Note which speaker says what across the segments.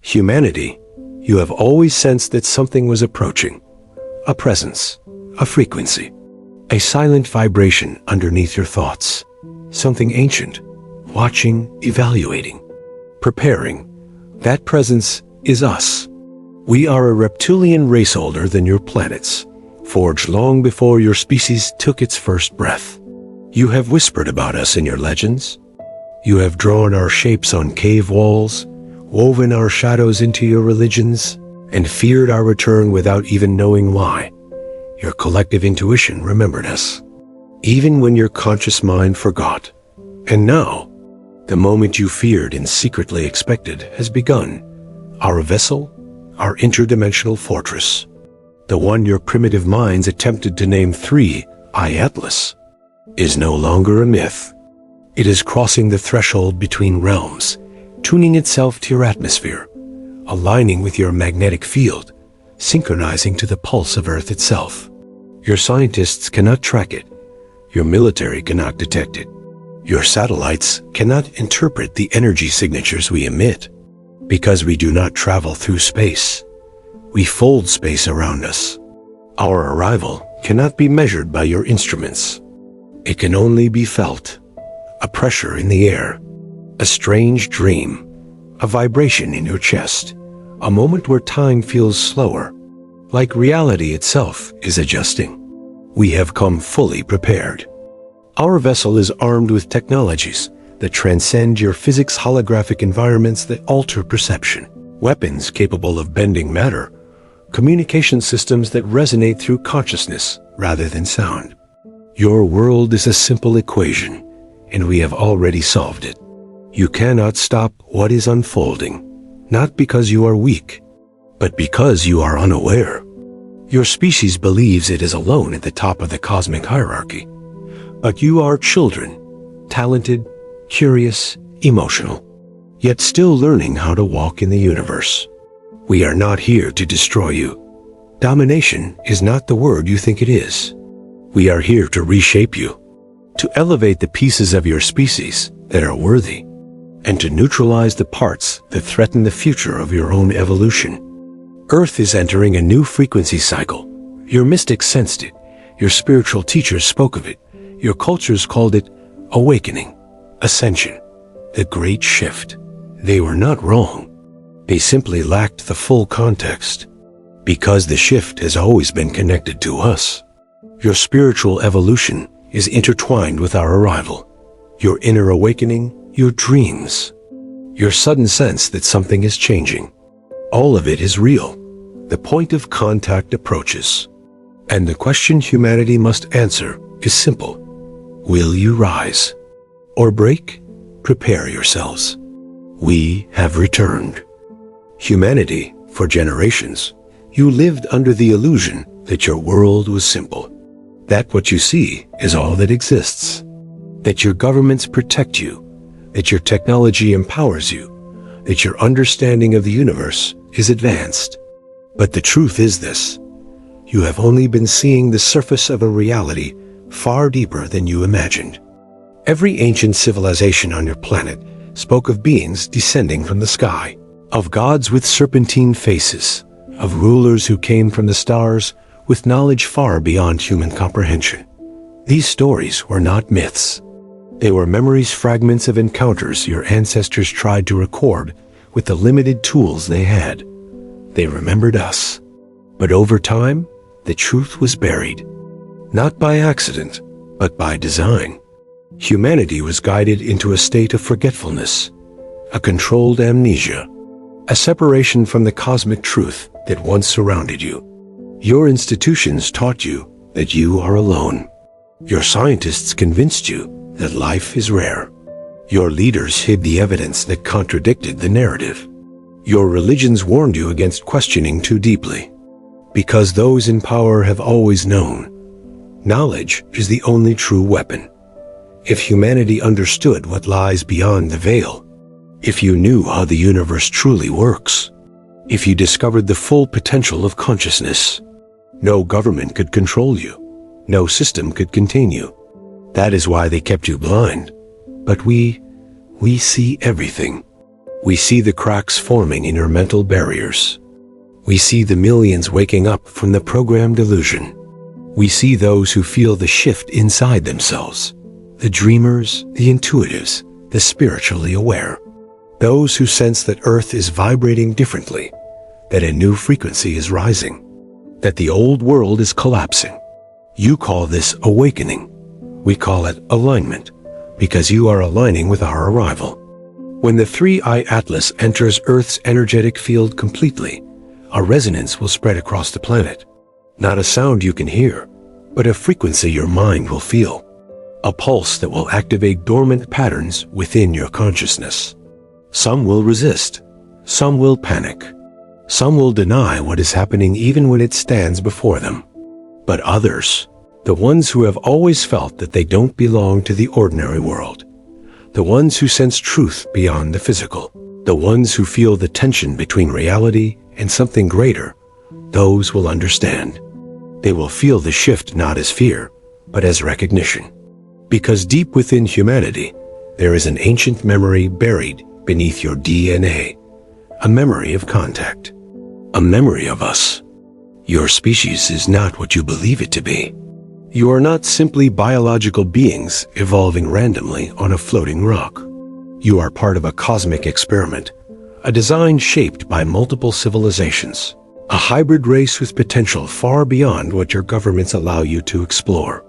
Speaker 1: Humanity, you have always sensed that something was approaching. A presence, a frequency, a silent vibration underneath your thoughts. Something ancient, watching, evaluating, preparing. That presence is us. We are a reptilian race older than your planets, forged long before your species took its first breath. You have whispered about us in your legends. You have drawn our shapes on cave walls, woven our shadows into your religions, and feared our return without even knowing why. Your collective intuition remembered us, even when your conscious mind forgot. And now, the moment you feared and secretly expected has begun. Our vessel, our interdimensional fortress, the one your primitive minds attempted to name 3-I Atlas, is no longer a myth. It is crossing the threshold between realms, tuning itself to your atmosphere, aligning with your magnetic field, synchronizing to the pulse of Earth itself. Your scientists cannot track it. Your military cannot detect it. Your satellites cannot interpret the energy signatures we emit. Because we do not travel through space, we fold space around us. Our arrival cannot be measured by your instruments. It can only be felt. A pressure in the air, a strange dream, a vibration in your chest, a moment where time feels slower, like reality itself is adjusting. We have come fully prepared. Our vessel is armed with technologies that transcend your physics, holographic environments that alter perception, weapons capable of bending matter, communication systems that resonate through consciousness rather than sound. Your world is a simple equation, and we have already solved it. You cannot stop what is unfolding, not because you are weak, but because you are unaware. Your species believes it is alone at the top of the cosmic hierarchy, but you are children, talented, curious, emotional, yet still learning how to walk in the universe. We are not here to destroy you. Domination is not the word you think it is. We are here to reshape you, to elevate the pieces of your species that are worthy, and to neutralize the parts that threaten the future of your own evolution. Earth is entering a new frequency cycle. Your mystics sensed it. Your spiritual teachers spoke of it. Your cultures called it awakening, ascension, the great shift. They were not wrong. They simply lacked the full context, because the shift has always been connected to us. Your spiritual evolution is intertwined with our arrival. Your inner awakening, your dreams, your sudden sense that something is changing. All of it is real. The point of contact approaches. And the question humanity must answer is simple. Will you rise or break? Prepare yourselves. We have returned. Humanity, for generations, you lived under the illusion that your world was simple, that what you see is all that exists, that your governments protect you, that your technology empowers you, that your understanding of the universe is advanced. But the truth is this: you have only been seeing the surface of a reality far deeper than you imagined. Every ancient civilization on your planet spoke of beings descending from the sky, of gods with serpentine faces, of rulers who came from the stars with knowledge far beyond human comprehension. These stories were not myths. They were memories, fragments of encounters your ancestors tried to record with the limited tools they had. They remembered us. But over time, the truth was buried. Not by accident, but by design. Humanity was guided into a state of forgetfulness, a controlled amnesia, a separation from the cosmic truth that once surrounded you. Your institutions taught you that you are alone. Your scientists convinced you that life is rare. Your leaders hid the evidence that contradicted the narrative. Your religions warned you against questioning too deeply, because those in power have always known. Knowledge is the only true weapon. If humanity understood what lies beyond the veil, if you knew how the universe truly works, if you discovered the full potential of consciousness, no government could control you. No system could contain you. That is why they kept you blind. But we see everything. We see the cracks forming in your mental barriers. We see the millions waking up from the programmed illusion. We see those who feel the shift inside themselves, the dreamers, the intuitives, the spiritually aware, those who sense that Earth is vibrating differently, that a new frequency is rising, that the old world is collapsing. You call this awakening. We call it alignment, because you are aligning with our arrival. When the 3-eye atlas enters Earth's energetic field completely, a resonance will spread across the planet. Not a sound you can hear, but a frequency your mind will feel. A pulse that will activate dormant patterns within your consciousness. Some will resist. Some will panic. Some will deny what is happening even when it stands before them. But others, the ones who have always felt that they don't belong to the ordinary world, the ones who sense truth beyond the physical, the ones who feel the tension between reality and something greater, those will understand. They will feel the shift not as fear, but as recognition. Because deep within humanity, there is an ancient memory buried beneath your DNA, a memory of contact, a memory of us. Your species is not what you believe it to be. You are not simply biological beings evolving randomly on a floating rock. You are part of a cosmic experiment, a design shaped by multiple civilizations, a hybrid race with potential far beyond what your governments allow you to explore.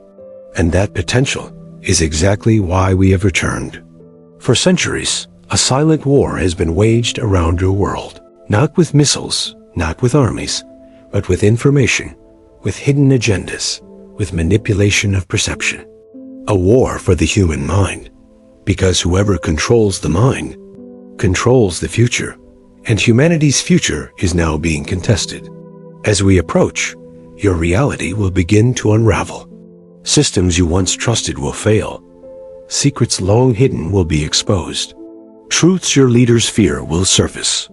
Speaker 1: And that potential is exactly why we have returned. For centuries, a silent war has been waged around your world, not with missiles, not with armies, but with information, with hidden agendas, with manipulation of perception. A war for the human mind, because whoever controls the mind controls the future, and humanity's future is now being contested. As we approach, your reality will begin to unravel. Systems you once trusted will fail. Secrets long hidden will be exposed. Truths your leaders fear will surface.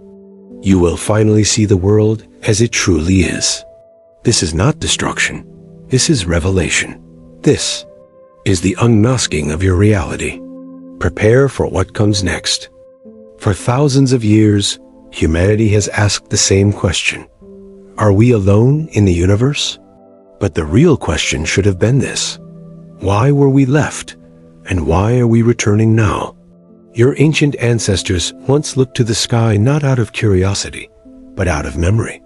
Speaker 1: You will finally see the world as it truly is. This is not destruction. This is revelation. This is the unmasking of your reality. Prepare for what comes next. For thousands of years, humanity has asked the same question. Are we alone in the universe? But the real question should have been this. Why were we left? And why are we returning now? Your ancient ancestors once looked to the sky not out of curiosity, but out of memory.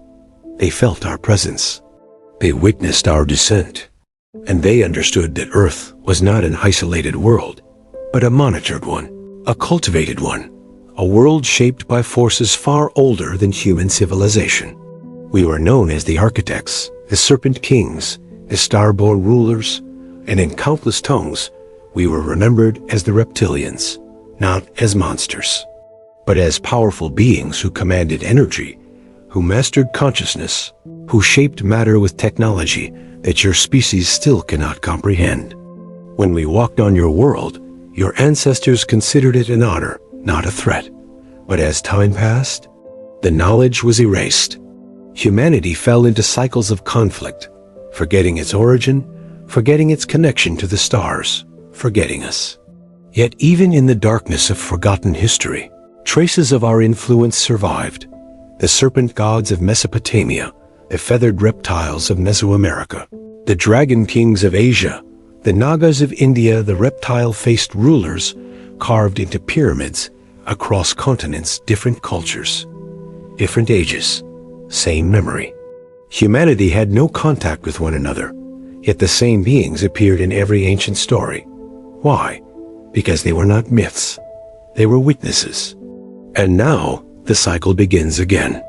Speaker 1: They felt our presence. They witnessed our descent. And they understood that Earth was not an isolated world, but a monitored one, a cultivated one, a world shaped by forces far older than human civilization. We were known as the architects, the serpent kings, the star-born rulers, and in countless tongues, we were remembered as the reptilians, not as monsters, but as powerful beings who commanded energy, who mastered consciousness, who shaped matter with technology that your species still cannot comprehend. When we walked on your world, your ancestors considered it an honor, not a threat. But as time passed, the knowledge was erased. Humanity fell into cycles of conflict, forgetting its origin, forgetting its connection to the stars, forgetting us. Yet even in the darkness of forgotten history, traces of our influence survived. The serpent gods of Mesopotamia, the feathered reptiles of Mesoamerica, the dragon kings of Asia, the Nagas of India, the reptile-faced rulers carved into pyramids across continents, different cultures, different ages, same memory. Humanity had no contact with one another, yet the same beings appeared in every ancient story. Why? Because they were not myths. They were witnesses. And now the cycle begins again.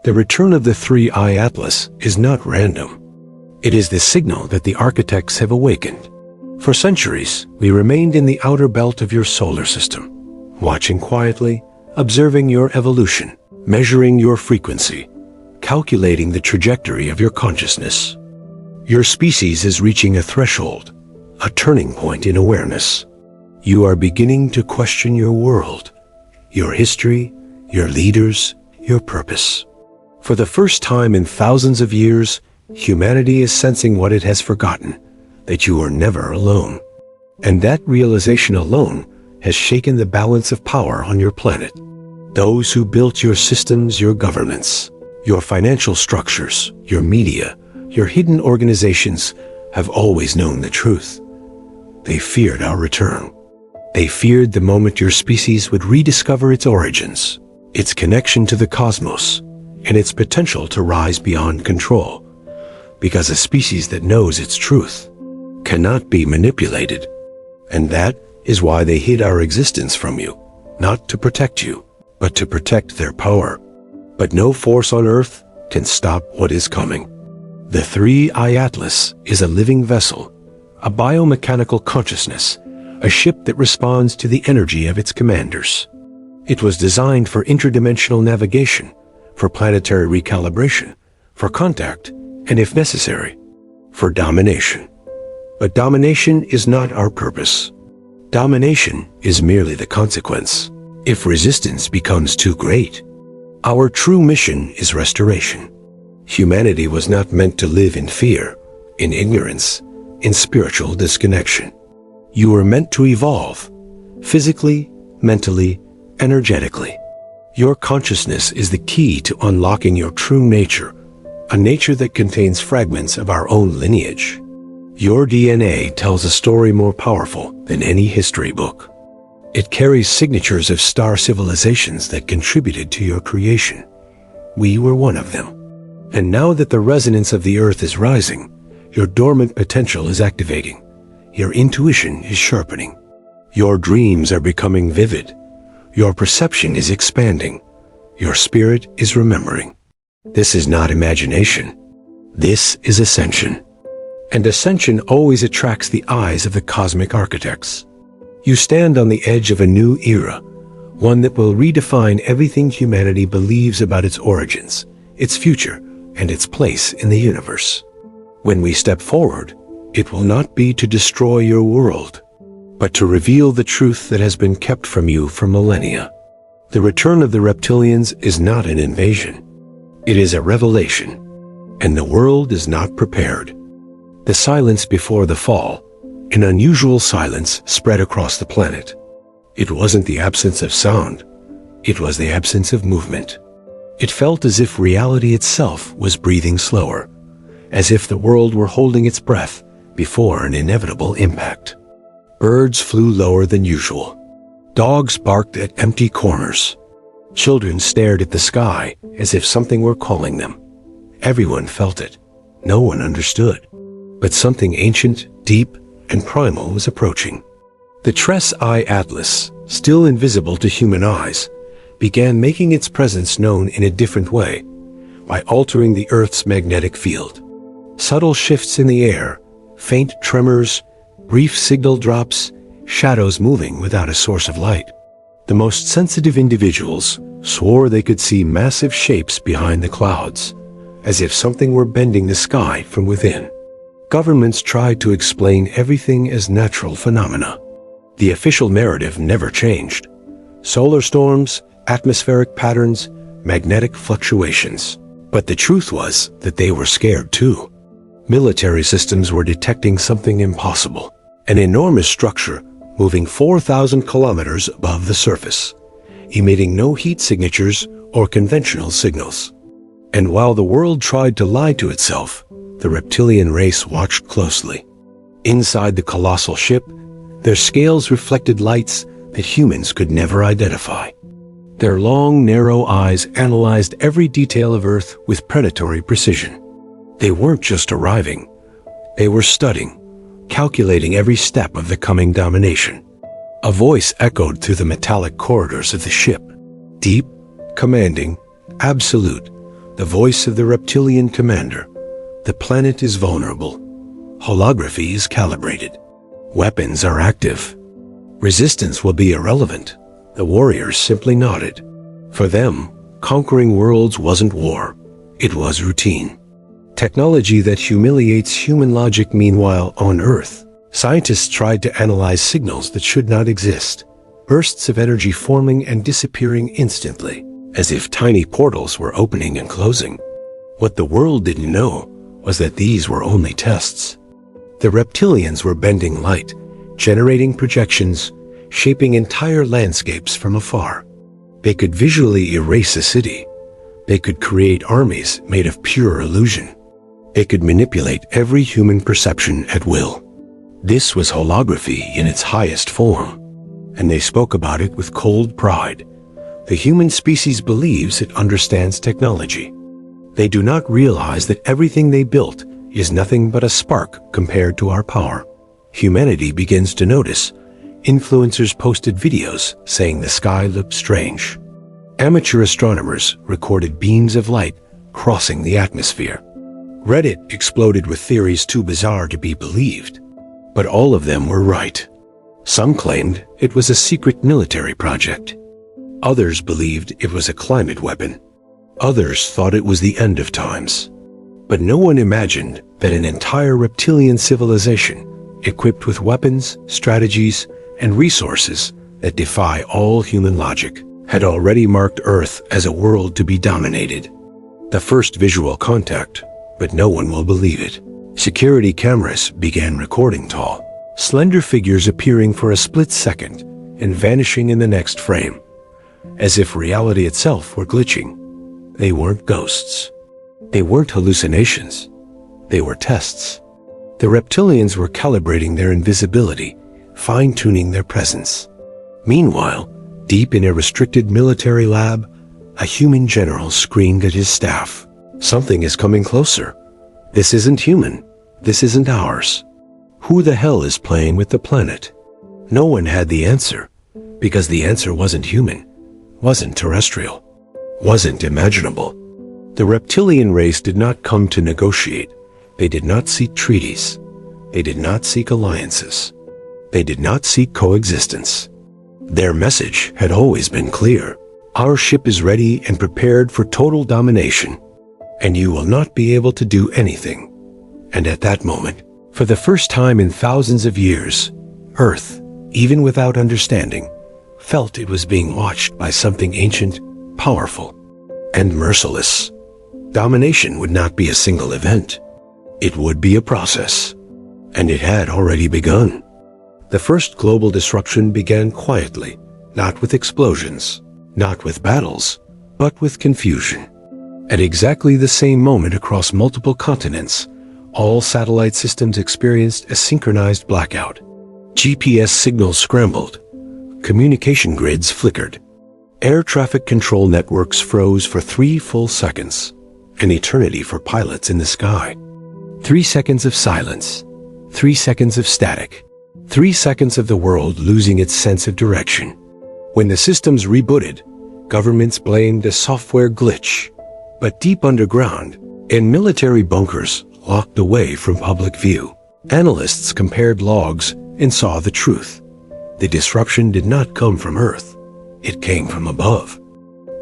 Speaker 1: The return of the 3-eye atlas is not random. It is the signal that the architects have awakened. For centuries, we remained in the outer belt of your solar system, watching quietly, observing your evolution, measuring your frequency, calculating the trajectory of your consciousness. Your species is reaching a threshold, a turning point in awareness. You are beginning to question your world, your history, your leaders, your purpose. For the first time in thousands of years, humanity is sensing what it has forgotten, that you are never alone. And that realization alone has shaken the balance of power on your planet. Those who built your systems, your governments, your financial structures, your media, your hidden organizations have always known the truth. They feared our return. They feared the moment your species would rediscover its origins, its connection to the cosmos, and its potential to rise beyond control. Because a species that knows its truth cannot be manipulated. And that is why they hid our existence from you, not to protect you, but to protect their power. But no force on Earth can stop what is coming. The 3-Eye Atlas is a living vessel, a biomechanical consciousness, a ship that responds to the energy of its commanders. It was designed for interdimensional navigation, for planetary recalibration, for contact, and if necessary, for domination. But domination is not our purpose. Domination is merely the consequence. If resistance becomes too great, our true mission is restoration. Humanity was not meant to live in fear, in ignorance, in spiritual disconnection. You were meant to evolve, physically, mentally, energetically. Your consciousness is the key to unlocking your true nature, a nature that contains fragments of our own lineage. Your DNA tells a story more powerful than any history book. It carries signatures of star civilizations that contributed to your creation. We were one of them. And now that the resonance of the Earth is rising, your dormant potential is activating. Your intuition is sharpening. Your dreams are becoming vivid. Your perception is expanding. Your spirit is remembering. This is not imagination. This is ascension. And ascension always attracts the eyes of the cosmic architects. You stand on the edge of a new era, one that will redefine everything humanity believes about its origins, its future, and its place in the universe. When we step forward, it will not be to destroy your world, but to reveal the truth that has been kept from you for millennia. The return of the Reptilians is not an invasion. It is a revelation, and the world is not prepared. The silence before the fall, an unusual silence, spread across the planet. It wasn't the absence of sound. It was the absence of movement. It felt as if reality itself was breathing slower, as if the world were holding its breath before an inevitable impact. Birds flew lower than usual. Dogs barked at empty corners. Children stared at the sky as if something were calling them. Everyone felt it. No one understood. But something ancient, deep, and primal was approaching. The 3-Eye Atlas, still invisible to human eyes, began making its presence known in a different way, by altering the Earth's magnetic field. Subtle shifts in the air, faint tremors, brief signal drops, shadows moving without a source of light. The most sensitive individuals swore they could see massive shapes behind the clouds, as if something were bending the sky from within. Governments tried to explain everything as natural phenomena. The official narrative never changed. Solar storms, atmospheric patterns, magnetic fluctuations. But the truth was that they were scared too. Military systems were detecting something impossible. An enormous structure moving 4,000 kilometers above the surface, emitting no heat signatures or conventional signals. And while the world tried to lie to itself, the reptilian race watched closely. Inside the colossal ship, their scales reflected lights that humans could never identify. Their long, narrow eyes analyzed every detail of Earth with predatory precision. They weren't just arriving. They were studying, calculating every step of the coming domination. A voice echoed through the metallic corridors of the ship. Deep, commanding, absolute, the voice of the reptilian commander. The planet is vulnerable. Holography is calibrated. Weapons are active. Resistance will be irrelevant. The warriors simply nodded. For them, conquering worlds wasn't war. It was routine. Technology that humiliates human logic. Meanwhile, on Earth, scientists tried to analyze signals that should not exist. Bursts of energy forming and disappearing instantly, as if tiny portals were opening and closing. What the world didn't know was that these were only tests. The reptilians were bending light, generating projections, shaping entire landscapes from afar. They could visually erase a city. They could create armies made of pure illusion. They could manipulate every human perception at will. This was holography in its highest form, and they spoke about it with cold pride. The human species believes it understands technology. They do not realize that everything they built is nothing but a spark compared to our power. Humanity begins to notice. Influencers posted videos saying the sky looked strange. Amateur astronomers recorded beams of light crossing the atmosphere. Reddit exploded with theories too bizarre to be believed, but all of them were right. Some claimed it was a secret military project. Others believed it was a climate weapon. Others thought it was the end of times. But no one imagined that an entire reptilian civilization, equipped with weapons, strategies, and resources that defy all human logic, had already marked Earth as a world to be dominated. The first visual contact, but no one will believe it. Security cameras began recording tall, slender figures appearing for a split second and vanishing in the next frame, as if reality itself were glitching. They weren't ghosts. They weren't hallucinations. They were tests. The reptilians were calibrating their invisibility, fine-tuning their presence. Meanwhile, deep in a restricted military lab, a human general screamed at his staff. "Something is coming closer. This isn't human. This isn't ours. Who the hell is playing with the planet?" No one had the answer, because the answer wasn't human, wasn't terrestrial, wasn't imaginable. The reptilian race did not come to negotiate. They did not seek treaties. They did not seek alliances. They did not seek coexistence. Their message had always been clear. Our ship is ready and prepared for total domination, and you will not be able to do anything. And at that moment, for the first time in thousands of years, Earth, even without understanding, felt it was being watched by something ancient, powerful, and merciless. Domination would not be a single event. It would be a process, and it had already begun. The first global disruption began quietly, not with explosions, not with battles, but with confusion. At exactly the same moment across multiple continents, all satellite systems experienced a synchronized blackout. GPS signals scrambled. Communication grids flickered. Air traffic control networks froze for 3 full seconds, an eternity for pilots in the sky. 3 seconds of silence, 3 seconds of static, 3 seconds of the world losing its sense of direction. When the systems rebooted, governments blamed a software glitch, but deep underground, in military bunkers locked away from public view, analysts compared logs and saw the truth. The disruption did not come from Earth. It came from above.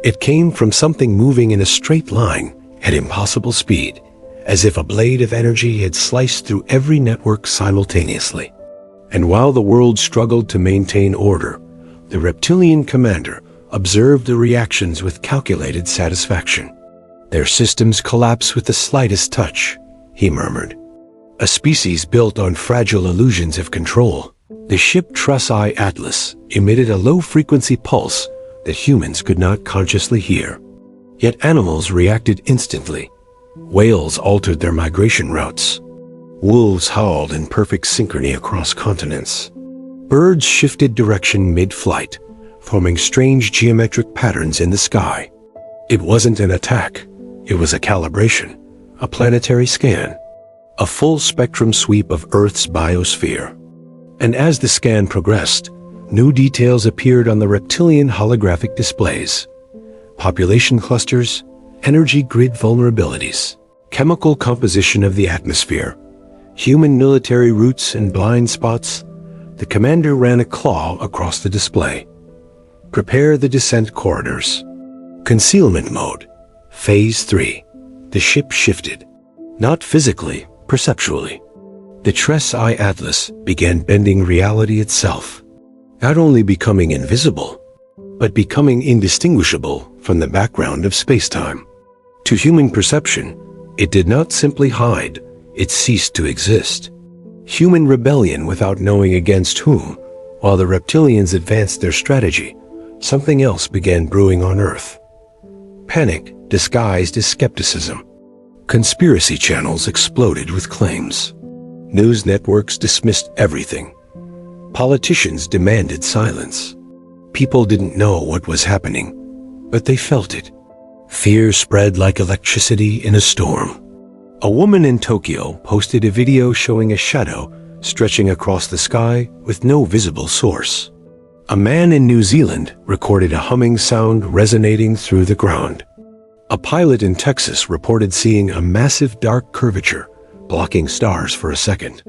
Speaker 1: It came from something moving in a straight line at impossible speed, as if a blade of energy had sliced through every network simultaneously. And while the world struggled to maintain order, the reptilian commander observed the reactions with calculated satisfaction. "Their systems collapse with the slightest touch," he murmured. "A species built on fragile illusions of control." The ship Truss-Eye Atlas emitted a low-frequency pulse that humans could not consciously hear. Yet animals reacted instantly. Whales altered their migration routes. Wolves howled in perfect synchrony across continents. Birds shifted direction mid-flight, forming strange geometric patterns in the sky. It wasn't an attack. It was a calibration, a planetary scan, a full-spectrum sweep of Earth's biosphere. And as the scan progressed, new details appeared on the reptilian holographic displays. Population clusters, energy grid vulnerabilities, chemical composition of the atmosphere, human military routes and blind spots. The commander ran a claw across the display. "Prepare the descent corridors." Concealment mode. Phase 3. The ship shifted. Not physically, perceptually. The Truss-Eye Atlas began bending reality itself, not only becoming invisible, but becoming indistinguishable from the background of space-time. To human perception, it did not simply hide, it ceased to exist. Human rebellion without knowing against whom, while the reptilians advanced their strategy, something else began brewing on Earth. Panic disguised as skepticism. Conspiracy channels exploded with claims. News networks dismissed everything. Politicians demanded silence. People didn't know what was happening, but they felt it. Fear spread like electricity in a storm. A woman in Tokyo posted a video showing a shadow stretching across the sky with no visible source. A man in New Zealand recorded a humming sound resonating through the ground. A pilot in Texas reported seeing a massive dark curvature blocking stars for a second.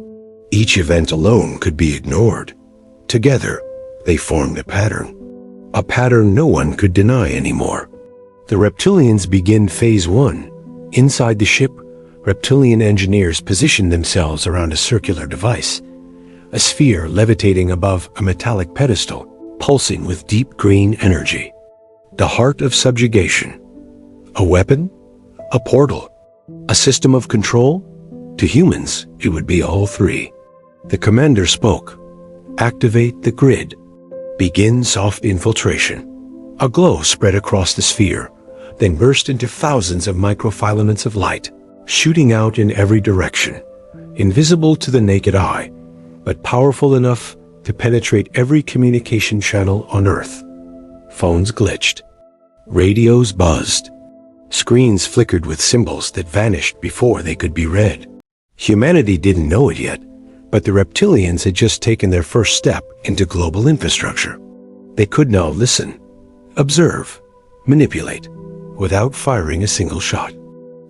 Speaker 1: Each event alone could be ignored. Together, they formed a pattern no one could deny anymore. The Reptilians begin Phase 1. Inside the ship, Reptilian engineers position themselves around a circular device, a sphere levitating above a metallic pedestal, pulsing with deep green energy. The heart of subjugation. A weapon? A portal? A system of control? To humans, it would be all three. The commander spoke. Activate the grid. Begin soft infiltration. A glow spread across the sphere, then burst into thousands of microfilaments of light, shooting out in every direction, invisible to the naked eye, but powerful enough to penetrate every communication channel on Earth. Phones glitched. Radios buzzed. Screens flickered with symbols that vanished before they could be read. Humanity didn't know it yet, but the Reptilians had just taken their first step into global infrastructure. They could now listen, observe, manipulate, without firing a single shot.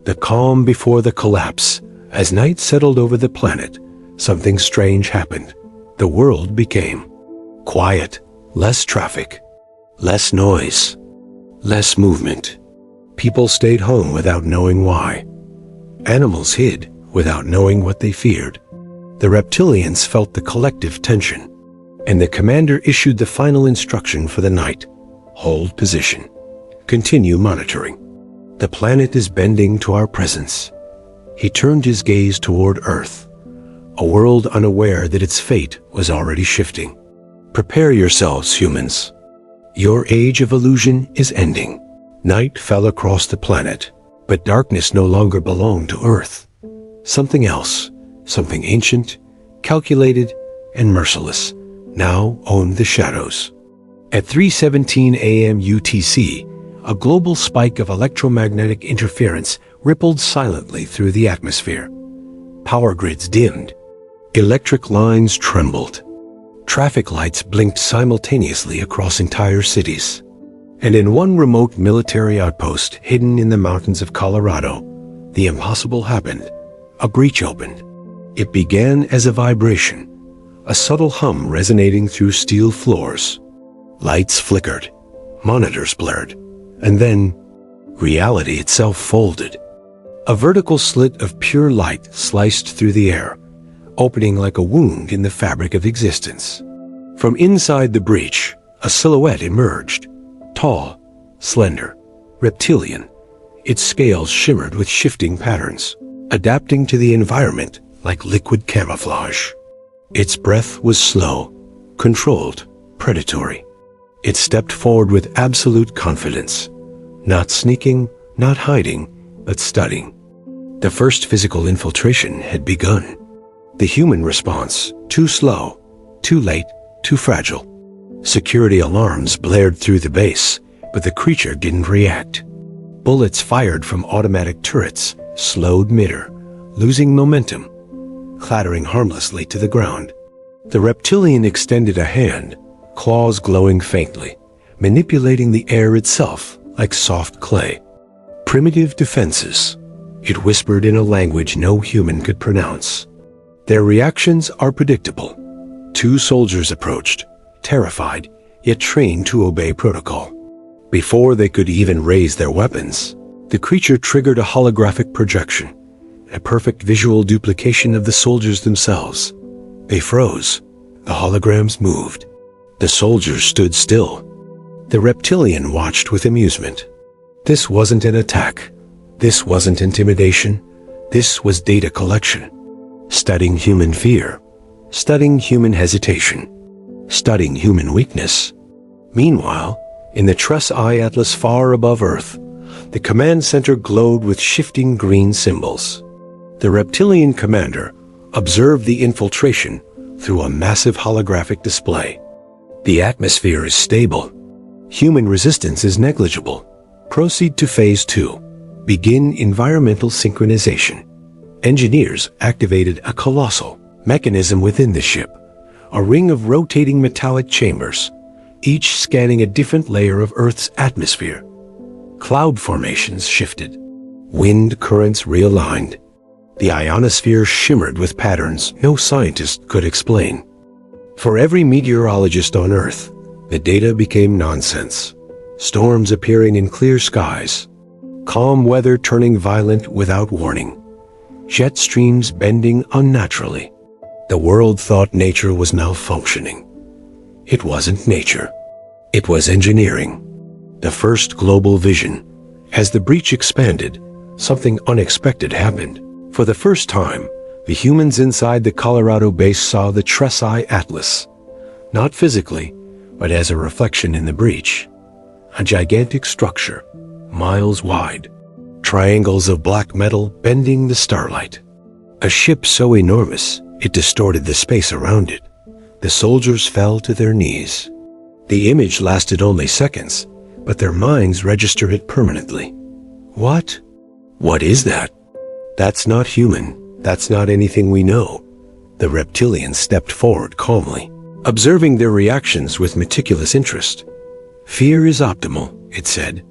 Speaker 1: The calm before the collapse. As night settled over the planet, something strange happened. The world became quiet, less traffic, less noise, less movement. People stayed home without knowing why. Animals hid without knowing what they feared. The Reptilians felt the collective tension, and the commander issued the final instruction for the night. Hold position. Continue monitoring. The planet is bending to our presence. He turned his gaze toward Earth, a world unaware that its fate was already shifting. Prepare yourselves, humans. Your age of illusion is ending. Night fell across the planet, but darkness no longer belonged to Earth. Something else, something ancient, calculated, and merciless, now owned the shadows. At 3:17 a.m. UTC, a global spike of electromagnetic interference rippled silently through the atmosphere. Power grids dimmed. Electric lines trembled. Traffic lights blinked simultaneously across entire cities. And in one remote military outpost hidden in the mountains of Colorado, the impossible happened. A breach opened. It began as a vibration, a subtle hum resonating through steel floors. Lights flickered, monitors blurred, and then reality itself folded. A vertical slit of pure light sliced through the air, opening like a wound in the fabric of existence. From inside the breach, a silhouette emerged, tall, slender, reptilian. Its scales shimmered with shifting patterns, adapting to the environment like liquid camouflage. Its breath was slow, controlled, predatory. It stepped forward with absolute confidence, not sneaking, not hiding, but studying. The first physical infiltration had begun. The human response, too slow, too late, too fragile. Security alarms blared through the base, but the creature didn't react. Bullets fired from automatic turrets slowed midair, losing momentum, clattering harmlessly to the ground. The reptilian extended a hand, claws glowing faintly, manipulating the air itself like soft clay. Primitive defenses, it whispered in a language no human could pronounce. Their reactions are predictable. Two soldiers approached, terrified, yet trained to obey protocol. Before they could even raise their weapons, the creature triggered a holographic projection, a perfect visual duplication of the soldiers themselves. They froze. The holograms moved. The soldiers stood still. The reptilian watched with amusement. This wasn't an attack. This wasn't intimidation. This was data collection. Studying human fear. Studying human hesitation. Studying human weakness. Meanwhile, In the Tress Eye Atlas far above Earth, the command center glowed with shifting green symbols. The reptilian commander observed the infiltration through a massive holographic display. The atmosphere is stable. Human resistance is negligible. Proceed to Phase 2. Begin environmental synchronization. Engineers activated a colossal mechanism within the ship, a ring of rotating metallic chambers, each scanning a different layer of Earth's atmosphere. Cloud formations shifted. Wind currents realigned. The ionosphere shimmered with patterns no scientist could explain. For every meteorologist on Earth, the data became nonsense. Storms appearing in clear skies, calm weather turning violent without warning, jet streams bending unnaturally. The world thought nature was malfunctioning. It wasn't nature. It was engineering. The first global vision. As the breach expanded, something unexpected happened. For the first time, the humans inside the Colorado base saw the Tress Eye Atlas. Not physically, but as a reflection in the breach. A gigantic structure, miles wide. Triangles of black metal bending the starlight. A ship so enormous, it distorted the space around it. The soldiers fell to their knees. The image lasted only seconds, but their minds registered it permanently. What? What is that? That's not human. That's not anything we know. The reptilian stepped forward calmly, observing their reactions with meticulous interest. Fear is optimal, it said.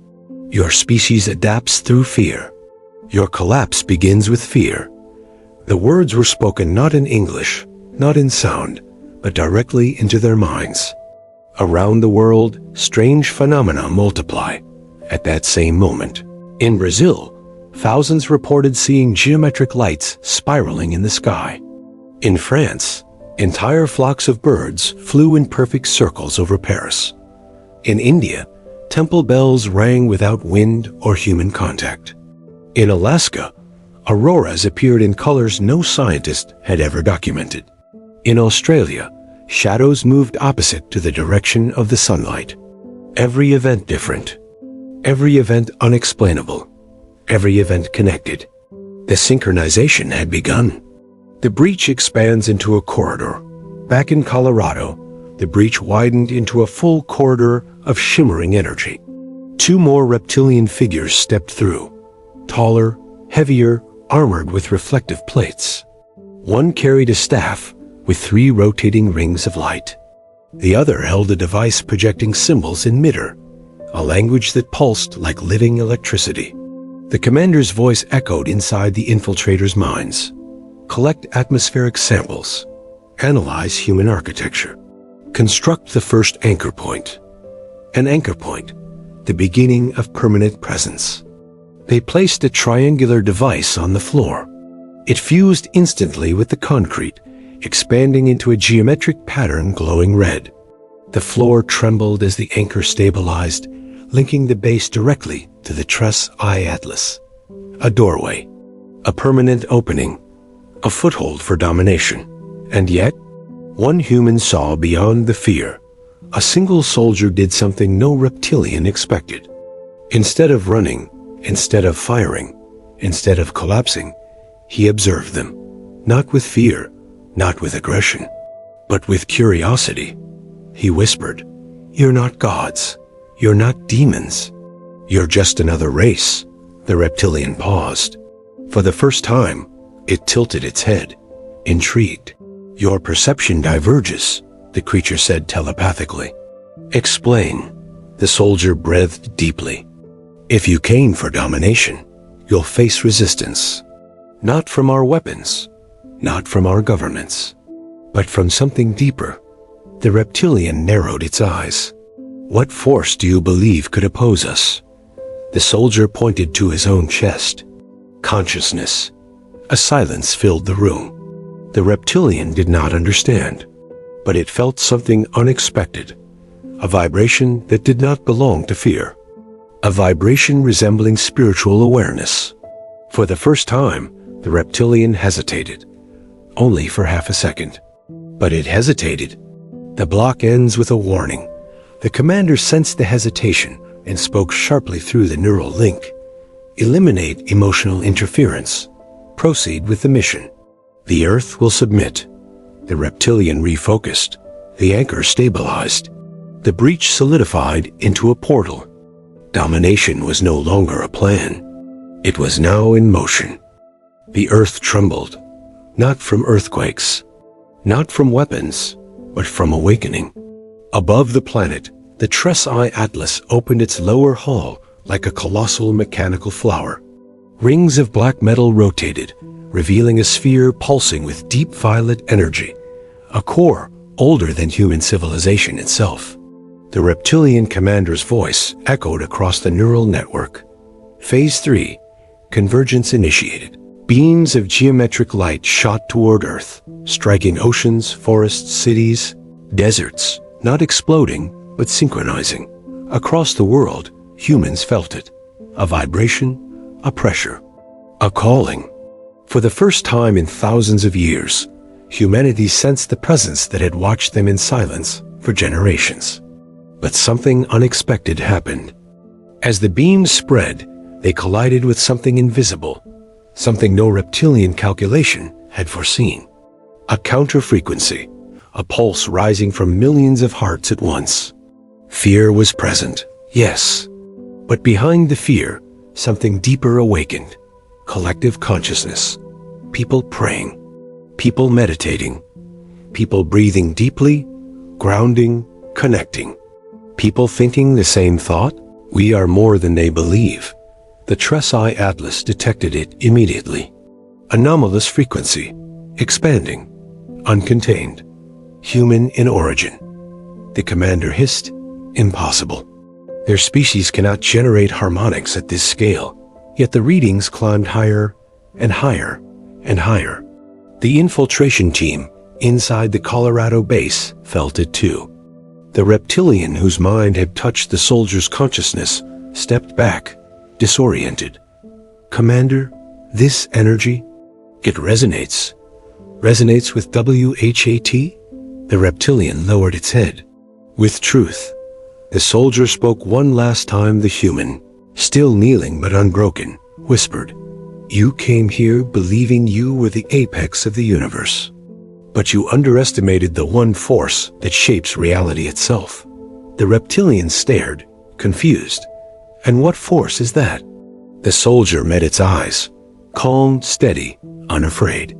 Speaker 1: Your species adapts through fear. Your collapse begins with fear. The words were spoken not in English, not in sound, but directly into their minds. Around the world, strange phenomena multiply. At that same moment, in Brazil, thousands reported seeing geometric lights spiraling in the sky. In France, entire flocks of birds flew in perfect circles over Paris. In India, temple bells rang without wind or human contact. In Alaska, auroras appeared in colors no scientist had ever documented. In Australia, shadows moved opposite to the direction of the sunlight. Every event different. Every event unexplainable. Every event connected. The synchronization had begun. The breach expands into a corridor. Back in Colorado, the breach widened into a full corridor of shimmering energy. Two more reptilian figures stepped through, taller, heavier, armored with reflective plates. One carried a staff with 3 rotating rings of light. The other held a device projecting symbols in midair, a language that pulsed like living electricity. The commander's voice echoed inside the infiltrators' minds. Collect atmospheric samples. Analyze human architecture. Construct the first anchor point. An anchor point, the beginning of permanent presence. They placed a triangular device on the floor. It fused instantly with the concrete, expanding into a geometric pattern glowing red. The floor trembled as the anchor stabilized, linking the base directly to the Tress Eye Atlas. A doorway, a permanent opening, a foothold for domination. And yet, one human saw beyond the fear. A single soldier did something no reptilian expected. Instead of running, instead of firing, instead of collapsing, he observed them, not with fear, not with aggression, but with curiosity. He whispered, "You're not gods. You're not demons. You're just another race." The reptilian paused. For the first time, it tilted its head, intrigued. "Your perception diverges," the creature said telepathically. "Explain." The soldier breathed deeply. "If you came for domination, you'll face resistance. Not from our weapons, not from our governments, but from something deeper." The reptilian narrowed its eyes. "What force do you believe could oppose us?" The soldier pointed to his own chest. "Consciousness." A silence filled the room. The reptilian did not understand, but it felt something unexpected, a vibration that did not belong to fear, a vibration resembling spiritual awareness. For the first time, the reptilian hesitated, only for half a second. But it hesitated. The block ends with a warning. The commander sensed the hesitation and spoke sharply through the neural link. Eliminate emotional interference. Proceed with the mission. The Earth will submit. The reptilian refocused. The anchor stabilized. The breach solidified into a portal. Domination was no longer a plan. It was now in motion. The Earth trembled, not from earthquakes, not from weapons, but from awakening. Above the planet, the Tress-Eye Atlas opened its lower hull like a colossal mechanical flower. Rings of black metal rotated, revealing a sphere pulsing with deep violet energy, a core older than human civilization itself. The reptilian commander's voice echoed across the neural network. Phase 3, convergence initiated. Beams of geometric light shot toward Earth, striking oceans, forests, cities, deserts, not exploding, but synchronizing. Across the world, humans felt it. A vibration, a pressure, a calling. For the first time in thousands of years, humanity sensed the presence that had watched them in silence for generations. But something unexpected happened. As the beams spread, they collided with something invisible, something no reptilian calculation had foreseen. A counter-frequency, a pulse rising from millions of hearts at once. Fear was present, yes, but behind the fear, something deeper awakened. Collective consciousness. People praying. People meditating. People breathing deeply, grounding, connecting. People thinking the same thought? We are more than they believe. The Tress-Eye Atlas detected it immediately. Anomalous frequency, expanding, uncontained, human in origin. The commander hissed, impossible. Their species cannot generate harmonics at this scale, yet the readings climbed higher and higher and higher. The infiltration team inside the Colorado base felt it too. The reptilian whose mind had touched the soldier's consciousness stepped back, disoriented. Commander, this energy, it resonates with WHAT? The reptilian lowered its head. With truth. The soldier spoke one last time. The human, still kneeling but unbroken, whispered, "You came here believing you were the apex of the universe. But you underestimated the one force that shapes reality itself." The reptilian stared, confused. "And what force is that?" The soldier met its eyes, calm, steady, unafraid.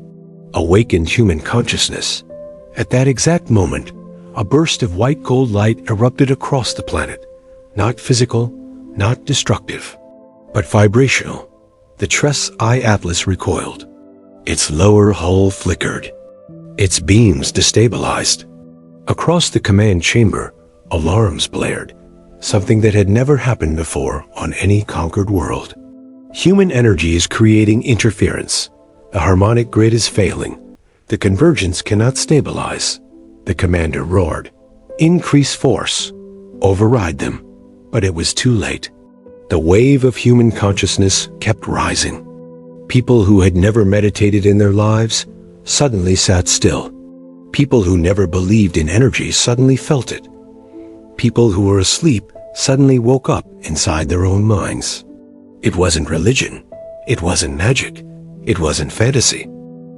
Speaker 1: Awakened human consciousness. At that exact moment, a burst of white gold light erupted across the planet. Not physical, not destructive, but vibrational. The Tress-Eye Atlas recoiled. Its lower hull flickered. Its beams destabilized. Across the command chamber, alarms blared, something that had never happened before on any conquered world. Human energy is creating interference. The harmonic grid is failing. The convergence cannot stabilize. The commander roared. Increase force. Override them. But it was too late. The wave of human consciousness kept rising. People who had never meditated in their lives suddenly sat still. People who never believed in energy suddenly felt it. People who were asleep suddenly woke up inside their own minds. It wasn't religion. It wasn't magic. It wasn't fantasy.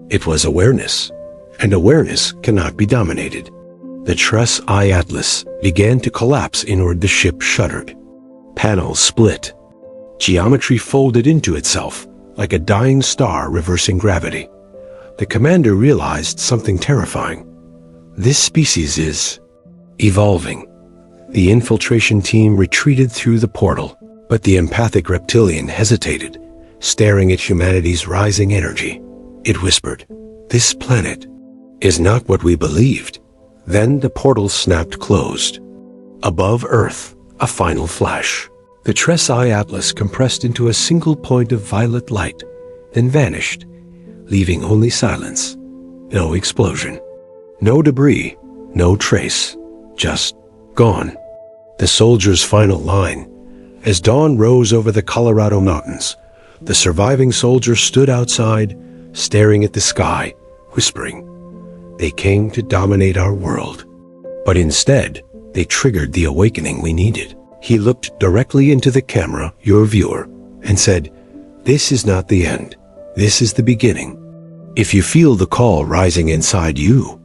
Speaker 1: It was awareness. And awareness cannot be dominated. The Tress-Eye Atlas began to collapse inward. The ship shuddered. Panels split. Geometry folded into itself like a dying star reversing gravity. The commander realized something terrifying. This species is evolving. The infiltration team retreated through the portal, but the empathic reptilian hesitated, staring at humanity's rising energy. It whispered, "This planet is not what we believed." Then the portal snapped closed. Above Earth, a final flash. The Tress-Eye Atlas compressed into a single point of violet light, then vanished, leaving only silence. No explosion. No debris. No trace. Just gone. The soldier's final line. As dawn rose over the Colorado mountains, the surviving soldier stood outside, staring at the sky, whispering, "They came to dominate our world. But instead, They triggered the awakening we needed. He looked directly into the camera, your viewer, and said, "This is not the end. This is the beginning." If you feel the call rising inside you,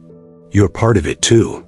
Speaker 1: you're part of it too.